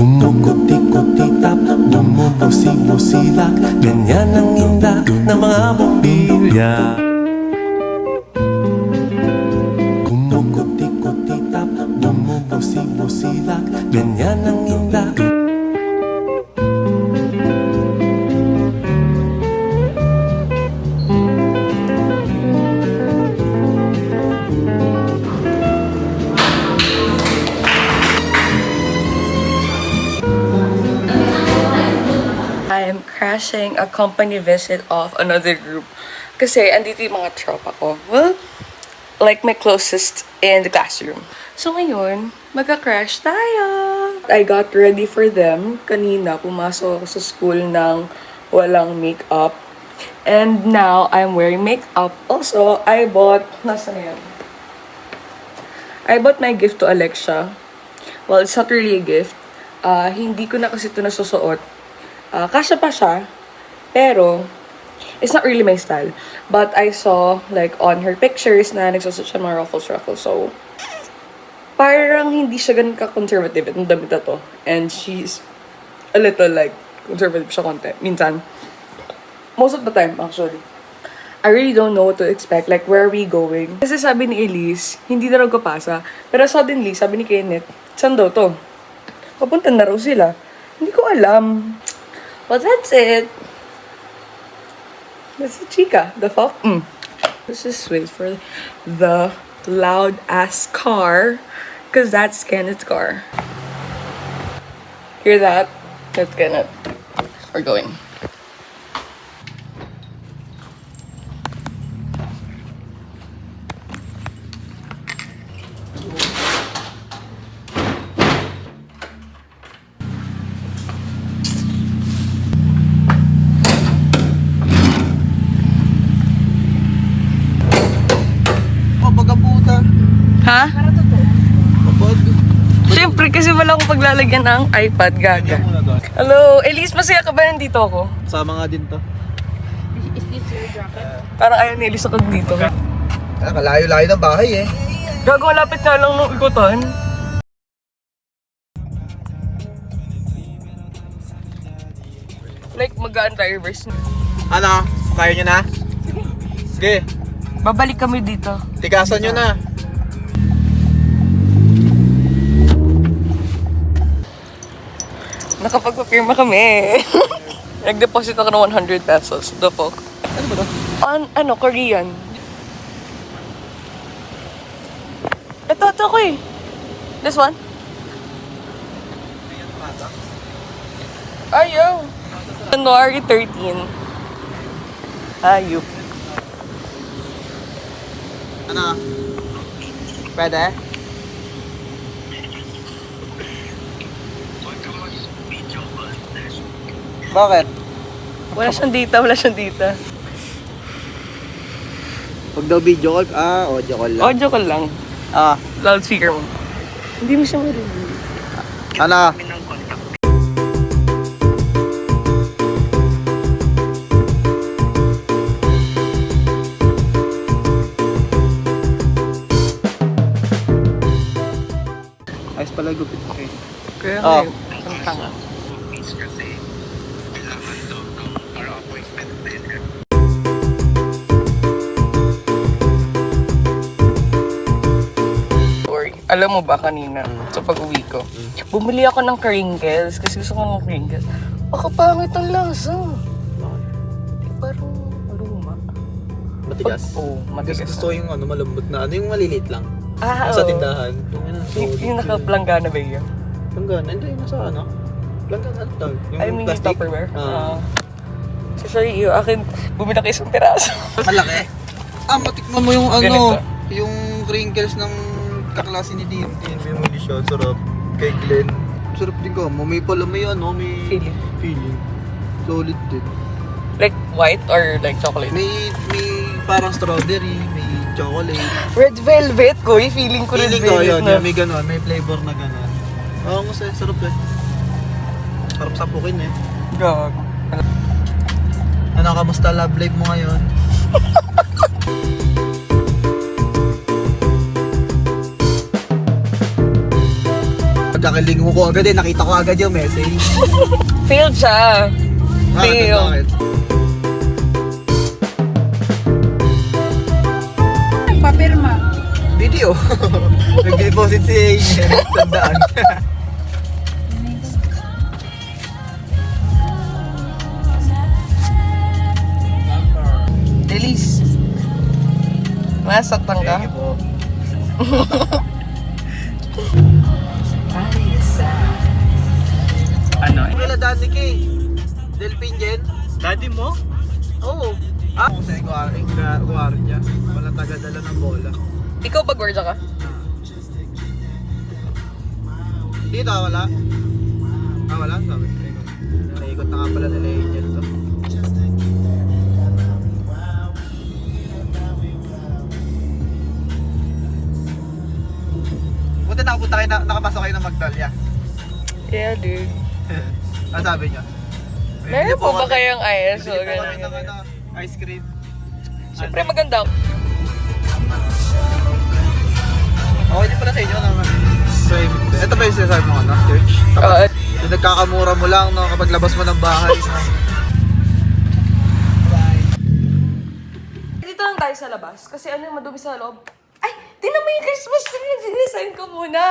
Kumukuti-kutitap, bumubusi-busilak, ganyan ang indak ng mga bombilya. Kumukuti-kutitap, bumubusi-busilak, ganyan ang indak. I am crashing a company visit of another group. Kasi andito yung mga tropa ko. Well, like my closest in the classroom. So ngayon, magka-crash tayo! I got ready for them. Kanina, pumasok ako sa school ng walang makeup. And now, I'm wearing makeup. Also, I bought... Nasaan na yan? I bought my gift to Alexia. Well, it's not really a gift. Hindi ko na kasi ito nasusuot. Kasya pa siya, pero it's not really my style. But I saw, like, on her pictures na nagsusot siya mga ruffles. So, parang hindi siya ganun ka-conservative itong damit na to. And she's a little, like, conservative siya konti. Minsan. Most of the time, actually. I really don't know what to expect. Like, where are we going? Kasi sabi ni Elise, hindi na raw kapasa. Pero suddenly, sabi ni Kenneth, saan daw to? Papunta na raw sila. Hindi ko alam. Well, that's it. That's the chica. The fuck? Let's just wait for the loud-ass car. Because that's Kenneth's car. Hear that? That's Kenneth. We're going. Ha? Siyempre, kasi wala akong paglalagyan ng iPad, gaga. Hello, Elise, masaya ka ba nandito ako? Sama nga din to. Is this your jacket? Parang ayaw ni Elise ako dito. Kalayo-layo ng bahay eh. Gago, malapit na lang nung ikutan. Like, magaan tayo reverse. Ano? Kaya nyo na? Sige. Babalik kami dito. Tigasan nyo na. Nakapagpapirma kami. Nag-deposit ako ng 100 pesos. The fuck? Ano ba to? Ano, Korean. Ito ko eh. This one? Ayaw. January 13. Ayup. Ano? Pwede? Bakit? Wala siyang data. Pag daw video call, audio call lang. Audio call lang. Ah, Loudspeaker mo. Hindi mo siya marinig. ano? Ayos pala gupit. Okay. Kaya Oh. ang tanga. Alam mo ba kanina, sa pag-uwi ko, bumili ako ng crinkles kasi gusto ko ng crinkles. Pangit ang lasa. Parang luma. Matigas? Oo, matigas. Gusto ko yung malambot na. Ano yung maliliit lang? oo. Sa tindahan. Yung naka-planggana ba yun? Planggana? Hindi, nasa ano? Planggana ano tawag? Yung I mean, yung plastic? Tupperware. Ah. So, sorry, yung akin, bumili ako isang piraso. Malaki? Matikman mo yung Ganito. yung crinkles ng kaklase ni Dean. Bumili siya, sarap. Kay Glenn. Sarap din ka. May pala, may feeling. Solid din. Like white or like chocolate? May parang strawberry, may chocolate. Red velvet ko, feeling ko red Feeling ko velvet yun, na. may ganon, may flavor na ganon. Oo, masaya, sarap eh. Sarap sapukin eh. Gag. Ano, kamusta love life mo ngayon? pagkakaling ko agad nakita ko agad yung message. Failed siya. Fail. Bakit? Papirma. Video. Nag-deposit si Angel. Tandaan. Elise. Masaktan ka? Thank you po. Ano? Kila dati kay Delphine Jen. Daddy mo? Oo. Kung sa'yo kuwari niya. Wala tagadala ng bola. Ikaw ba gwardiya ka? Dito wala. Wala. Sabi ko. Naikot na nga pala nila Angel to. Buti nakapasok kayo ng Magdalya. Yeah, dude. Ano sabi niya? Meron po ba kayong ISO? Bili po kami ng ice cream. Siyempre maganda. Okay din pala sa inyo ng private. Ito ba yung sinasabi mo church? Tapos, yung nagkakamura mo lang no, kapag labas mo ng bahay. Dito lang tayo sa labas. Kasi ano yung madumi sa loob? Ay! Tinan mo yung Christmas tree! Dinisign ko muna!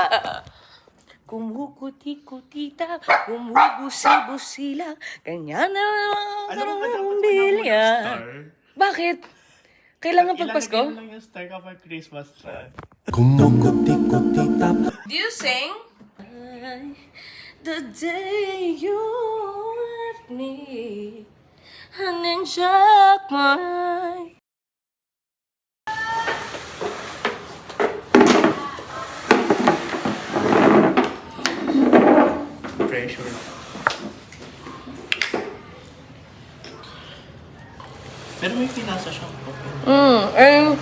Kumukuti-kutita, kumubusi-busila, kanya na lang ang bilya. Bakit? Kailangan pagpasko? Ilalagay mo lang yung star kapag Christmas tree. Kumukuti-kutita Do you sing? The day you left me, nandiyak may. Pressure. Pero may pinasa siyang coffee. And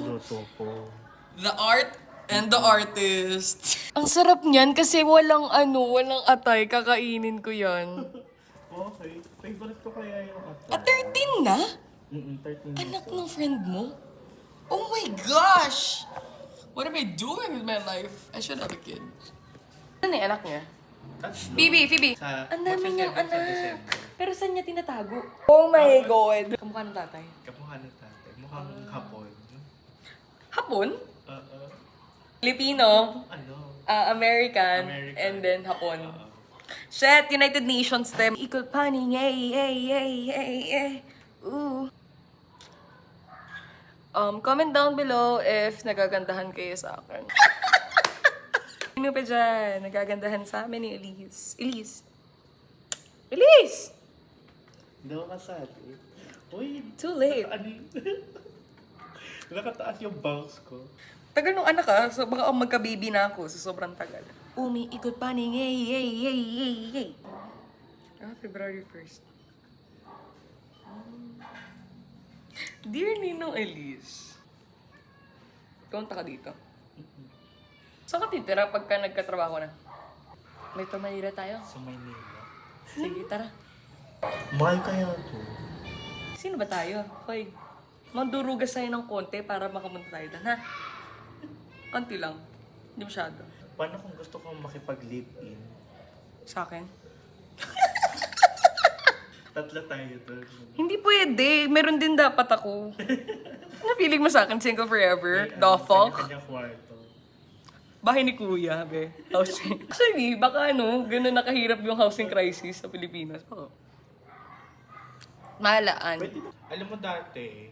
Luto po. the art and the artist. Ang sarap niyan kasi walang atay. Kakainin ko yan. Okay. Favorite ko kaya yung At 13 na? 13. Anak ng friend mo? Oh my gosh! What am I doing with my life? I should have a kid. Ano yung anak niya? Phoebe! Ang dami niyang anak. Pero saan niya tinatago? Oh my God! Kamukha ng tatay. Kamukha ng tatay. Mukhang hapon. Hapon? Oo. Filipino? Ano? American, American. and then Hapon. Shit, United Nations them. Equal paning, Ooh. Comment down below if nagagandahan kayo sa akin. Sino pa dyan? Nagagandahan sa amin ni Elise. Elise! Hindi ako kasali. Uy! Too late. Ano yun? Nakataas yung bangs ko. Tagal nung anak so baka magka-baby na ako sa sobrang tagal. Umiikot paning, February 1st. Dear Ninong Elise, punta ka dito. Saan ka titira pagka nagkatrabaho na? May Manila tayo? Sa Maynila. Sige, tara. Mahal kaya to. Sino ba tayo? Hoy, mandurugas tayo ng konti para makapunta tayo doon, ha? Konti lang. Hindi masyado. Paano kung gusto kong makipag-live-in? Sa akin? Tatlo tayo doon. Hindi pwede. Meron din dapat ako. Ano feeling mo sa akin? Single forever? The fuck? Kanya kwarto. Bahay ni Kuya, be. Housing. Actually, baka ganun nakahirap yung housing crisis sa Pilipinas. Baka. Mahalaan. Pwede. Alam mo dati,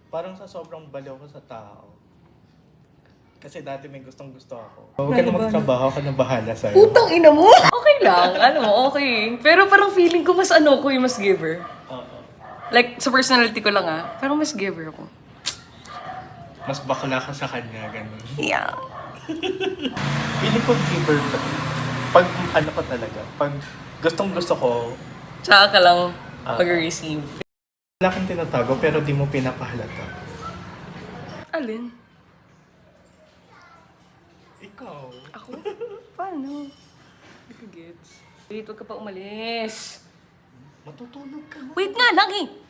parang sa sobrang baliw ko sa tao. Kasi dati may gustong-gusto ako. Huwag ka na magtrabaho, ka na bahala sa'yo. Putang ina mo! Okay lang. Okay. Pero parang feeling ko mas ko yung mas giver. Oo. Like, sa personality ko lang parang mas giver ako. Mas bakla ka sa kanya, ganun. Yeah. Feeling ko giver ka. Pag pa talaga, pag gustong-gusto ko, Tsaka ka lang pag-receive. wala kang tinatago pero di mo pinapahalata. Alin? Ikaw. Ako? Paano? Hindi ko gets. Wait, huwag ka pa umalis. Matutulog ka na. Wait nga lang eh.